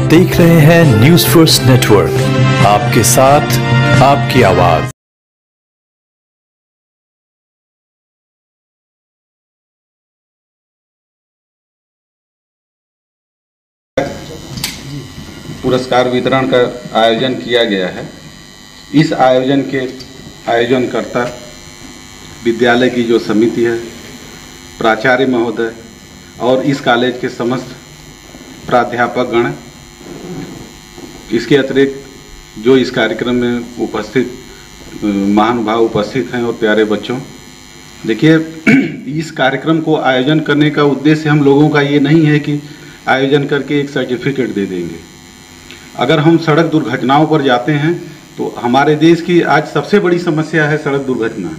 देख रहे हैं न्यूज़ फर्स्ट नेटवर्क, आपके साथ आपकी आवाज। पुरस्कार वितरण का आयोजन किया गया है। इस आयोजन के आयोजनकर्ता विद्यालय की जो समिति है, प्राचार्य महोदय और इस कॉलेज के समस्त प्राध्यापक गण, इसके अतिरिक्त जो इस कार्यक्रम में उपस्थित महानुभाव उपस्थित हैं और प्यारे बच्चों, देखिए इस कार्यक्रम को आयोजन करने का उद्देश्य हम लोगों का ये नहीं है कि आयोजन करके एक सर्टिफिकेट दे देंगे। अगर हम सड़क दुर्घटनाओं पर जाते हैं तो हमारे देश की आज सबसे बड़ी समस्या है सड़क दुर्घटना।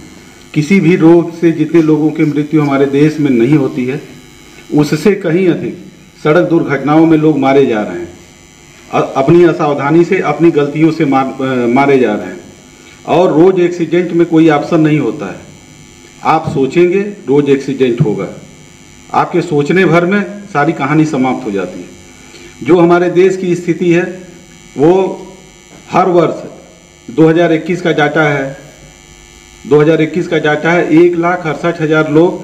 किसी भी रोग से जितने लोगों की मृत्यु हमारे देश में नहीं होती है, उससे कहीं अधिक सड़क दुर्घटनाओं में लोग मारे जा रहे हैं। अपनी असावधानी से, अपनी गलतियों से मारे जा रहे हैं। और रोज एक्सीडेंट में कोई ऑप्शन नहीं होता है। आप सोचेंगे रोज एक्सीडेंट होगा, आपके सोचने भर में सारी कहानी समाप्त हो जाती है। जो हमारे देश की स्थिति है वो हर वर्ष 2021 का डाटा है, 2021 का डाटा है 1,68,000 लोग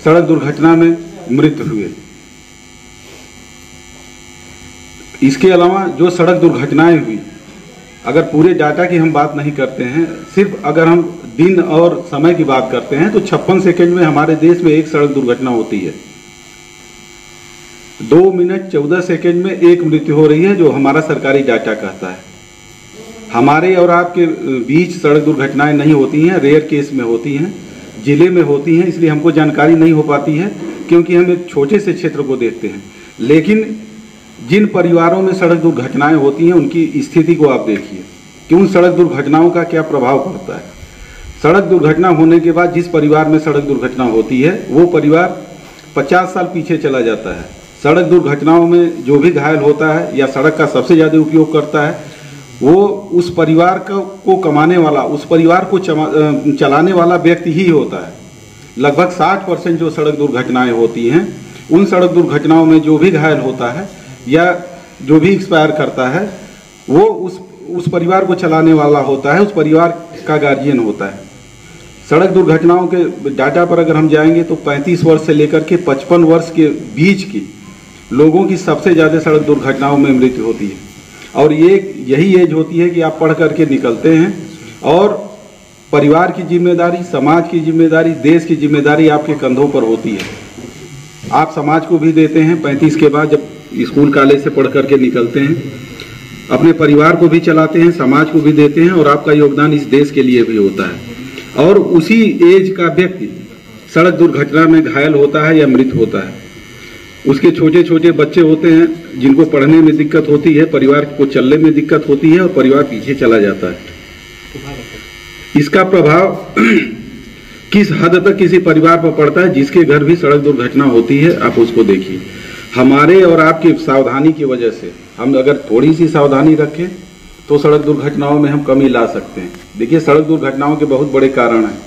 सड़क दुर्घटना में मृत हुए। इसके अलावा जो सड़क दुर्घटनाएं हुई, अगर पूरे डाटा की हम बात नहीं करते हैं, सिर्फ अगर हम दिन और समय की बात करते हैं तो 56 सेकंड में हमारे देश में एक सड़क दुर्घटना होती है। 2 मिनट 14 सेकंड में एक मृत्यु हो रही है, जो हमारा सरकारी डाटा कहता है। हमारे और आपके बीच सड़क दुर्घटनाएं नहीं होती हैं, रेयर केस में होती हैं, जिले में होती हैं, इसलिए हमको जानकारी नहीं हो पाती है क्योंकि हम एक छोटे से क्षेत्र को देखते हैं। लेकिन जिन परिवारों में सड़क दुर्घटनाएं होती हैं उनकी स्थिति को आप देखिए कि उन सड़क दुर्घटनाओं का क्या प्रभाव पड़ता है। सड़क दुर्घटना होने के बाद जिस परिवार में सड़क दुर्घटना होती है वो परिवार 50 साल पीछे चला जाता है। सड़क दुर्घटनाओं में जो भी घायल होता है या सड़क का सबसे ज़्यादा उपयोग करता है, वो उस परिवार को कमाने वाला, उस परिवार को चलाने वाला व्यक्ति ही होता है। लगभग 60% जो सड़क दुर्घटनाएं होती हैं, उन सड़क दुर्घटनाओं में जो भी घायल होता है या जो भी एक्सपायर करता है, वो उस परिवार को चलाने वाला होता है, उस परिवार का गार्जियन होता है। सड़क दुर्घटनाओं के डाटा पर अगर हम जाएंगे तो 35 वर्ष से लेकर के 55 वर्ष के बीच की लोगों की सबसे ज़्यादा सड़क दुर्घटनाओं में मृत्यु होती है। और यही एज होती है कि आप पढ़ करके निकलते हैं और परिवार की जिम्मेदारी, समाज की जिम्मेदारी, देश की जिम्मेदारी आपके कंधों पर होती है। आप समाज को भी देते हैं 35 के बाद, जब स्कूल कॉलेज से पढ़ करके निकलते हैं, अपने परिवार को भी चलाते हैं, समाज को भी देते हैं और आपका योगदान इस देश के लिए भी होता है। और उसी एज का व्यक्ति सड़क दुर्घटना में घायल होता है या मृत होता है। उसके छोटे छोटे बच्चे होते हैं जिनको पढ़ने में दिक्कत होती है, परिवार को चलने में दिक्कत होती है और परिवार पीछे चला जाता है। इसका प्रभाव किस हद तक किसी परिवार पर पड़ता है जिसके घर भी सड़क दुर्घटना होती है, आप उसको देखिए। हमारे और आपकी सावधानी की वजह से हम अगर थोड़ी सी सावधानी रखें तो सड़क दुर्घटनाओं में हम कमी ला सकते हैं। देखिए, सड़क दुर्घटनाओं के बहुत बड़े कारण हैं।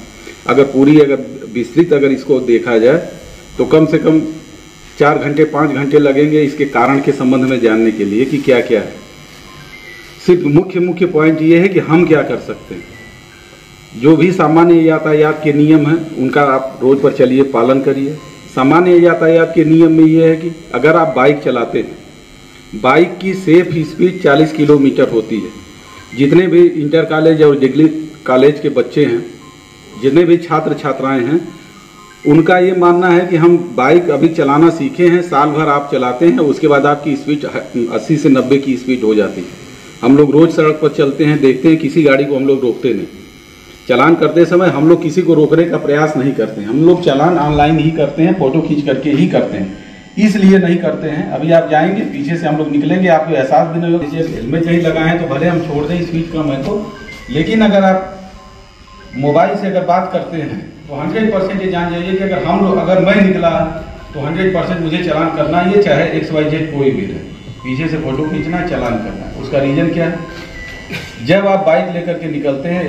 अगर विस्तृत इसको देखा जाए तो कम से कम 4 घंटे 5 घंटे लगेंगे इसके कारण के संबंध में जानने के लिए कि क्या क्या है। सिर्फ मुख्य पॉइंट ये है कि हम क्या कर सकते हैं। जो भी सामान्य यातायात के नियम हैं उनका आप रोड पर चलिए, पालन करिए। सामान्य यातायात के नियम में ये है कि अगर आप बाइक चलाते हैं, बाइक की सेफ स्पीड 40 किलोमीटर होती है। जितने भी इंटर कॉलेज और डिग्री कॉलेज के बच्चे हैं, जितने भी छात्र छात्राएं हैं, उनका ये मानना है कि हम बाइक अभी चलाना सीखे हैं, साल भर आप चलाते हैं, उसके बाद आपकी स्पीड 80 से 90 की स्पीड हो जाती है। हम लोग रोज सड़क पर चलते हैं, देखते हैं, किसी गाड़ी को हम लोग रोकते नहीं। चालान करते समय हम लोग किसी को रोकने का प्रयास नहीं करते हैं। हम लोग चालान ऑनलाइन ही करते हैं, फोटो खींच करके ही करते हैं। इसलिए नहीं करते हैं, अभी आप जाएंगे पीछे से हम लोग निकलेंगे, आपको एहसास भी नहीं होगा। हेलमेट नहीं लगाएं तो भले हम छोड़ दें, स्पीड कम है तो, लेकिन अगर आप मोबाइल से अगर बात करते हैं तो 100% ये जान जाइए कि अगर मैं निकला तो 100% मुझे चालान करना ही है, चाहे XYZ कोई भी रहे। पीछे से फोटो खींचना है, चालान करना है। उसका रीजन क्या है? जब आप बाइक लेकर के निकलते हैं,